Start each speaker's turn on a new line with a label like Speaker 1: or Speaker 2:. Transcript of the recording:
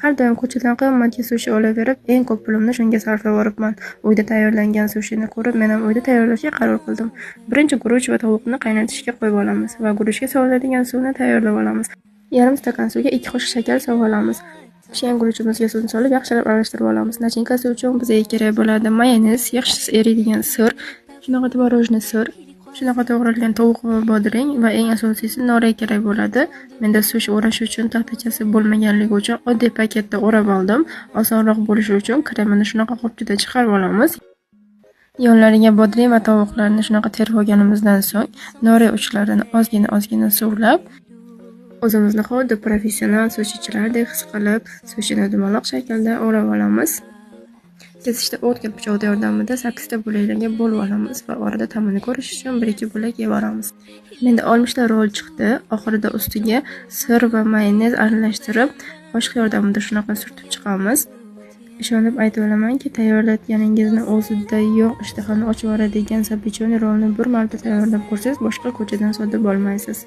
Speaker 1: Har doim ko'chadan qimmatga sushi olaverib, eng ko'p pulimni shunga sarflab yuboribman. Uyda tayyorlangan sushini ko'rib, men ham uyda tayyorlashga qaror qildim. Birinchi guruch va tovuqni qaynatishga qo'yib olamiz va guruchga solinadigan suvni tayyorlab olamiz. Yarim stakan suvga 2 qoshiq shakar solib olamiz. Pishgan guruchimizga suvni solib yaxshilab aralashtirib olamiz. Nachinkasi uchun bizga kerak bo'ladi mayonez, yaxshisi eriydigan sir, shunaqa tvorojniy sir, shunaqa to'g'ralgan tovuq va bodring va eng asosiysi norik kerak bo'ladi. Menda sushi o'rash uchun taxtachasi bo'lmaganligi uchun oddiy paketda o'rab oldim. Osonroq bo'lishi uchun kremini shunaqa qopchida chiqarib olamiz. Yonlariga bodring va tovuqlarni shunaqa terib olganimizdan so'ng, norik uchlarini ozgina suvlab, o'zimizni xuddi professional sushichilardek his qilib, sushini dumaloq shaklda o'rab olamiz. Kesishda o'tkir pichoq yordamida 8 ta bo'laklarga bo'lib olamiz va orada ta'mini ko'rish uchun 1-2 bo'lak yeb olamiz. Menda 60 ta rol chiqdi. Oxirida ustiga sir va mayonez aralashtirib, qoshiq yordamida shunaqa surtib chiqamiz. Ishonib aytib olamanki, tayyorlatganingizni o'zida yo'q ishtahani ochib yuboradigan zapechoniy rolni bir marta tayyorlab ko'rsangiz, boshqa ko'chadan sotib olmaysiz.